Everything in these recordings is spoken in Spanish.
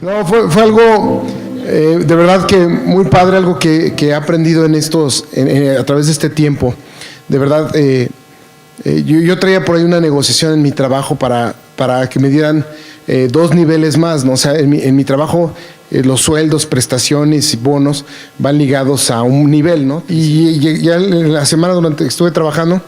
No, fue algo de verdad que muy padre, algo que he aprendido en a través de este tiempo. De verdad, yo traía por ahí una negociación en mi trabajo para que me dieran 2 niveles más, ¿no? O sea, en mi trabajo los sueldos, prestaciones y bonos van ligados a un nivel, ¿no? Y ya en la semana durante que estuve trabajando,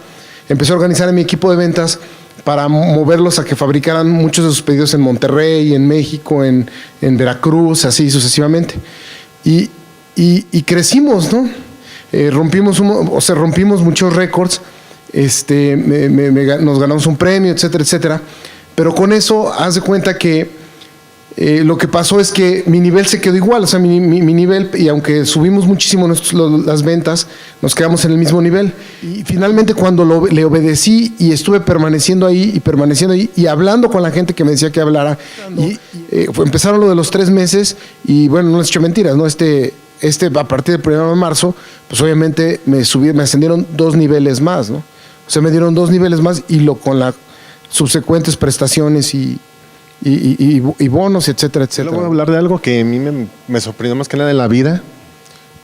empecé a organizar a mi equipo de ventas para moverlos a que fabricaran muchos de sus pedidos en Monterrey, en México, en Veracruz, así sucesivamente. Y crecimos, ¿no? Rompimos muchos récords, nos ganamos un premio, etcétera, etcétera. Pero con eso, haz de cuenta que lo que pasó es que mi nivel se quedó igual, o sea, mi nivel, y aunque subimos muchísimo las ventas, nos quedamos en el mismo nivel. Y finalmente cuando le obedecí y estuve permaneciendo ahí y hablando con la gente que me decía que hablara, empezaron lo de los 3 meses y bueno, no les he hecho mentiras, ¿no? A partir del 1 de marzo, pues obviamente me ascendieron 2 niveles más, ¿no? O sea, me dieron 2 niveles más con las subsecuentes prestaciones y bonos, etcétera, etcétera. Yo voy a hablar de algo que a mí me sorprendió más que nada en la vida.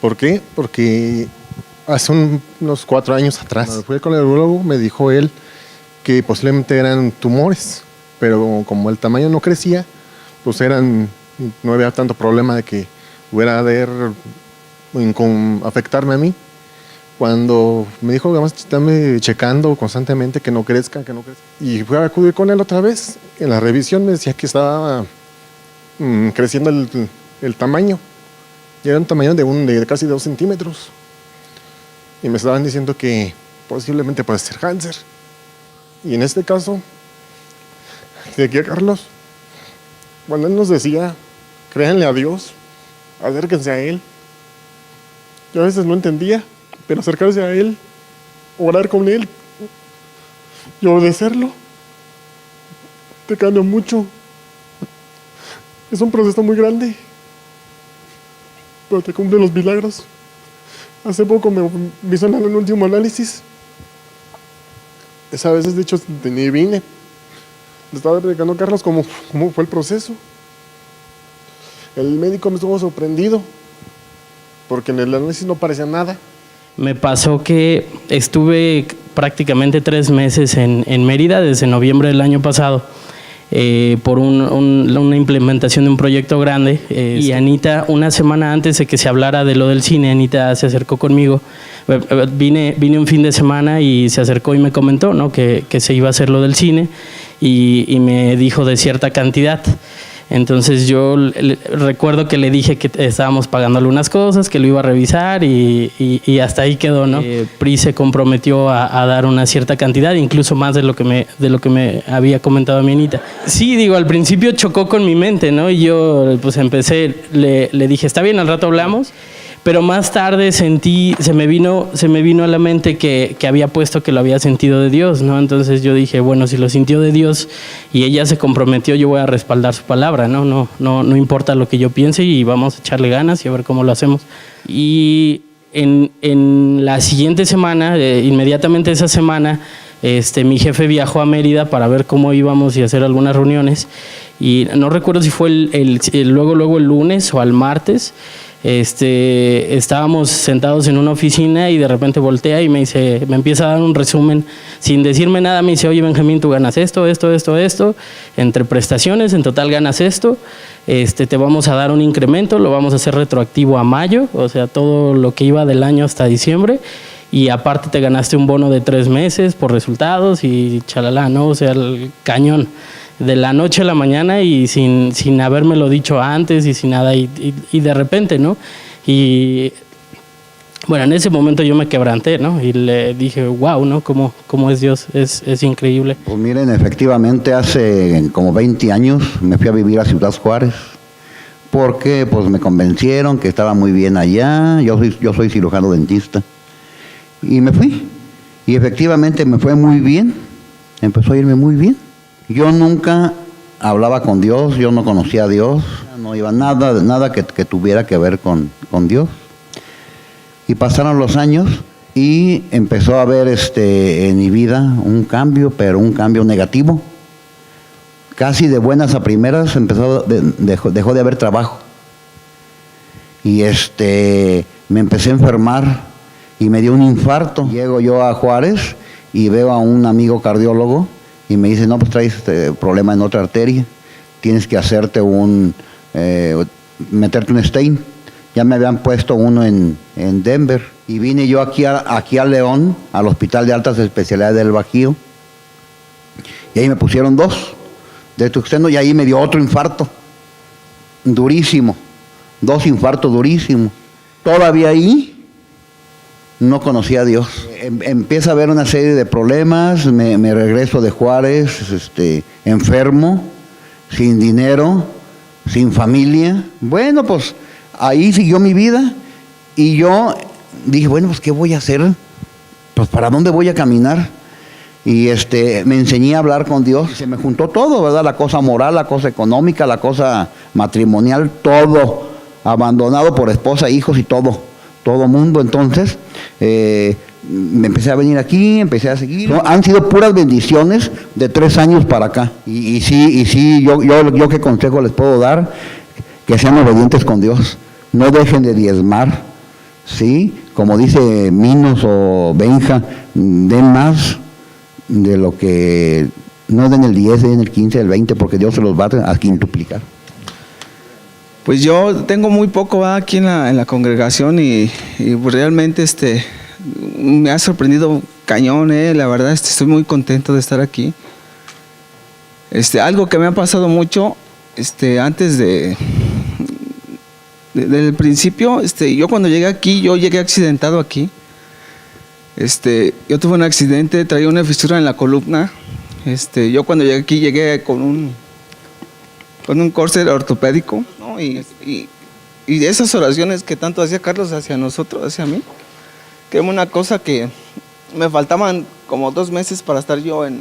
¿Por qué? Porque hace unos 4 años atrás, cuando fui con el urologo, me dijo él que posiblemente eran tumores, pero como el tamaño no crecía, pues no había tanto problema de que fuera a afectarme a mí. Cuando me dijo que además estarme checando constantemente que no crezca. Y fui a acudir con él otra vez. En la revisión me decía que estaba creciendo el tamaño. Y era un tamaño de casi 2 centímetros. Y me estaban diciendo que posiblemente puede ser cáncer. Y en este caso, decía Carlos, cuando él nos decía, créanle a Dios, acérquense a Él. Yo a veces no entendía. Pero acercarse a Él, orar con Él y obedecerlo, te cambia mucho. Es un proceso muy grande, pero te cumple los milagros. Hace poco me hizo el último análisis. Esa vez, de hecho, ni vine. Le estaba explicando a Carlos cómo fue el proceso. El médico me estuvo sorprendido, porque en el análisis no parecía nada. Me pasó que estuve prácticamente 3 meses en Mérida desde noviembre del año pasado por una implementación de un proyecto grande y Anita, una semana antes de que se hablara de lo del cine, Anita se acercó conmigo. Vine un fin de semana y se acercó y me comentó, ¿no? que se iba a hacer lo del cine y me dijo de cierta cantidad. Entonces yo recuerdo que le dije que estábamos pagándole unas cosas, que lo iba a revisar y hasta ahí quedó, ¿no? PRI se comprometió a dar una cierta cantidad, incluso más de lo que me había comentado mi Anita. Sí, digo, al principio chocó con mi mente, ¿no? Y yo pues empecé, le dije, está bien, al rato hablamos. Pero más tarde se me vino a la mente que había puesto que lo había sentido de Dios, ¿no? Entonces yo dije, bueno, si lo sintió de Dios y ella se comprometió, yo voy a respaldar su palabra, ¿no? No importa lo que yo piense y vamos a echarle ganas y a ver cómo lo hacemos. Y en la siguiente semana, inmediatamente esa semana, mi jefe viajó a Mérida para ver cómo íbamos y hacer algunas reuniones. Y no recuerdo si fue luego el lunes o al martes. Estábamos sentados en una oficina y de repente voltea y me empieza a dar un resumen sin decirme nada. Me dice, oye Benjamín, tú ganas esto, entre prestaciones en total ganas esto, te vamos a dar un incremento, lo vamos a hacer retroactivo a mayo, o sea, todo lo que iba del año hasta diciembre, y aparte te ganaste un bono de 3 meses por resultados y chalala, ¿no? O sea, el cañón. De la noche a la mañana y sin habérmelo dicho antes y sin nada y de repente, ¿no? Y bueno, en ese momento yo me quebranté, ¿no? Y le dije, wow, ¿no? ¿Cómo es Dios? Es increíble. Pues miren, efectivamente hace como 20 años me fui a vivir a Ciudad Juárez porque pues me convencieron que estaba muy bien allá. Yo soy cirujano dentista y me fui y efectivamente me fue muy bien, empezó a irme muy bien. Yo nunca hablaba con Dios, yo no conocía a Dios, no iba nada que tuviera que ver con Dios. Y pasaron los años y empezó a haber en mi vida un cambio, pero un cambio negativo. casi de buenas a primeras dejó de haber trabajo. Y me empecé a enfermar y me dio un infarto. Llego yo a Juárez y veo a un amigo cardiólogo y me dice, no, pues traes problema en otra arteria, tienes que hacerte meterte un stent. Ya me habían puesto uno en Denver y vine yo aquí a León, al Hospital de Altas Especialidades del Bajío, y ahí me pusieron 2 de tuxteno y ahí me dio otro infarto, durísimo, 2 infartos durísimos. Todavía ahí no conocía a Dios. Empieza a haber una serie de problemas, me regreso de Juárez, enfermo, sin dinero, sin familia. Bueno, pues ahí siguió mi vida y yo dije, bueno, pues ¿qué voy a hacer? Pues ¿para dónde voy a caminar? Y me enseñé a hablar con Dios. Se me juntó todo, ¿verdad? La cosa moral, la cosa económica, la cosa matrimonial, todo abandonado por esposa, hijos y todo mundo. Entonces me empecé a venir aquí, empecé a seguir. No, han sido puras bendiciones de 3 años para acá. Y sí, yo qué consejo les puedo dar, que sean obedientes con Dios, no dejen de diezmar, ¿sí? Como dice Minos o Benja, den más de lo que, no den el 10, den el 15, el 20, porque Dios se los va a quintuplicar. Pues yo tengo muy poco aquí en la congregación y pues realmente me ha sorprendido cañón, la verdad estoy muy contento de estar aquí. Algo que me ha pasado mucho, antes del principio, yo cuando llegué aquí, yo llegué accidentado aquí. Yo tuve un accidente, traía una fisura en la columna. Yo cuando llegué aquí llegué con un córset ortopédico, ¿no? Y esas oraciones que tanto hacía Carlos hacia nosotros, hacia mí, que era una cosa que me faltaban como 2 meses para estar yo en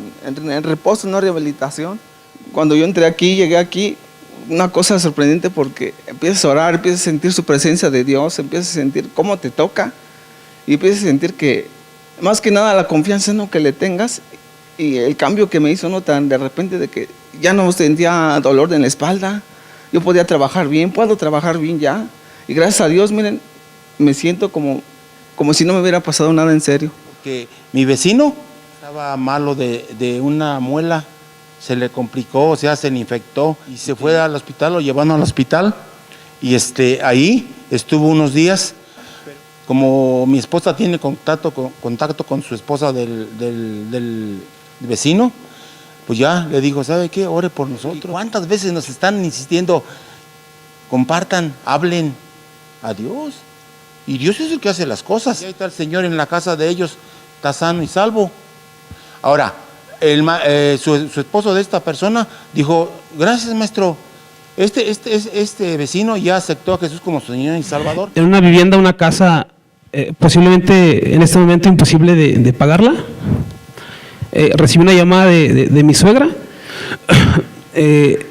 reposo, en rehabilitación. Cuando yo entré aquí, llegué aquí, una cosa sorprendente porque empiezas a orar, empiezas a sentir su presencia de Dios, empiezas a sentir cómo te toca y empiezas a sentir que, más que nada, la confianza ¿no? que le tengas y el cambio que me hizo ¿no? tan de repente de que ya no sentía dolor en la espalda, yo podía trabajar bien, puedo trabajar bien ya y gracias a Dios, miren, me siento como si no me hubiera pasado nada en serio. Porque mi vecino estaba malo de una muela, se le complicó, o sea, se le infectó y se fue al hospital, lo llevaron al hospital y ahí estuvo unos días. Como mi esposa tiene contacto con su esposa del vecino, pues ya le digo, ¿sabe qué? Ore por nosotros. ¿Cuántas veces nos están insistiendo? Compartan, hablen a Dios. Y Dios es el que hace las cosas. Y ahí está el Señor en la casa de ellos, está sano y salvo. Ahora, su esposo de esta persona dijo, gracias maestro, este vecino ya aceptó a Jesús como su Señor y Salvador. En una vivienda, una casa, posiblemente en este momento imposible de pagarla. Recibí una llamada de mi suegra.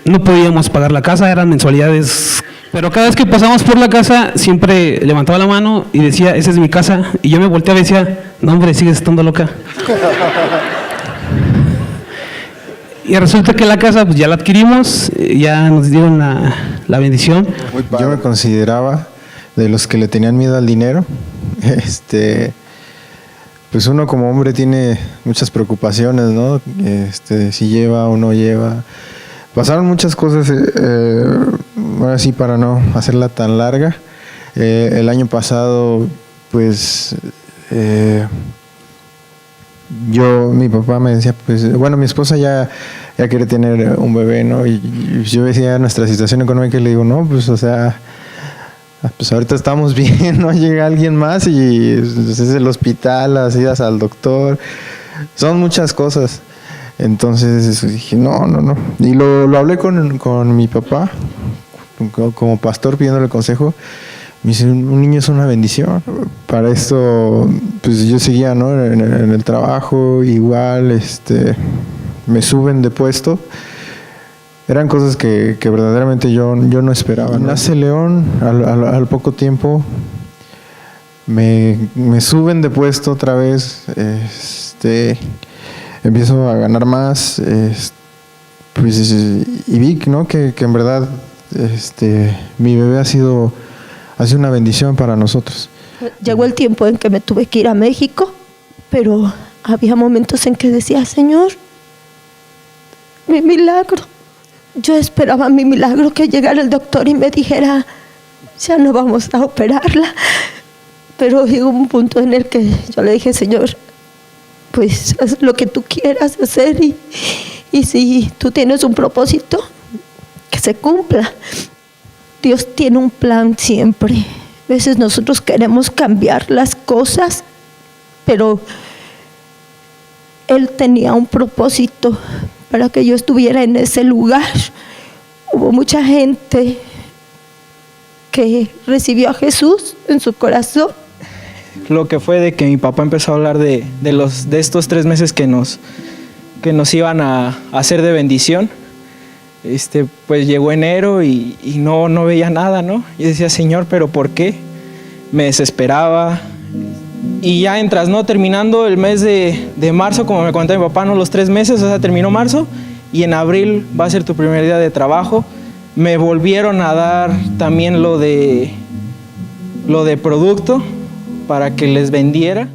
No podíamos pagar la casa, eran mensualidades. Pero cada vez que pasamos por la casa, siempre levantaba la mano y decía, esa es mi casa. Y yo me volteaba y decía, no hombre, sigues estando loca. Y resulta que la casa pues ya la adquirimos, ya nos dieron la bendición. Yo me consideraba de los que le tenían miedo al dinero. Pues uno como hombre tiene muchas preocupaciones, ¿no? Si lleva o no lleva. Pasaron muchas cosas, ahora sí para no hacerla tan larga. El año pasado, pues, mi papá me decía, pues, bueno, mi esposa ya quiere tener un bebé, ¿no? Y yo decía nuestra situación económica y le digo, no, pues, o sea, pues ahorita estamos bien, no llega alguien más y es el hospital, las idas al doctor, son muchas cosas. Entonces dije, no. Y lo hablé con mi papá, como pastor, pidiéndole consejo. Me dice, un niño es una bendición. Para esto, pues yo seguía, ¿no? en el trabajo, igual, me suben de puesto. Eran cosas que verdaderamente yo no esperaba, ¿no? Nace León, al poco tiempo me suben de puesto otra vez, empiezo a ganar más, pues y vi, ¿no? que en verdad mi bebé ha sido una bendición para nosotros. Llegó el tiempo en que me tuve que ir a México, pero había momentos en que decía, Señor, mi milagro. Yo esperaba mi milagro, que llegara el doctor y me dijera, ya no vamos a operarla. Pero llegó un punto en el que yo le dije, Señor, pues haz lo que tú quieras hacer y si tú tienes un propósito, que se cumpla. Dios tiene un plan siempre. A veces nosotros queremos cambiar las cosas, pero Él tenía un propósito para que yo estuviera en ese lugar. Hubo mucha gente que recibió a Jesús en su corazón. Lo que fue de que mi papá empezó a hablar de estos 3 meses que nos iban a hacer de bendición. Pues llegó enero y no veía nada, ¿no? Y decía, Señor, ¿pero por qué? Me desesperaba. Y ya entras, ¿no? Terminando el mes de marzo, como me contaba mi papá, ¿no? Los 3 meses, o sea, terminó marzo y en abril va a ser tu primer día de trabajo. Me volvieron a dar también lo de producto para que les vendiera.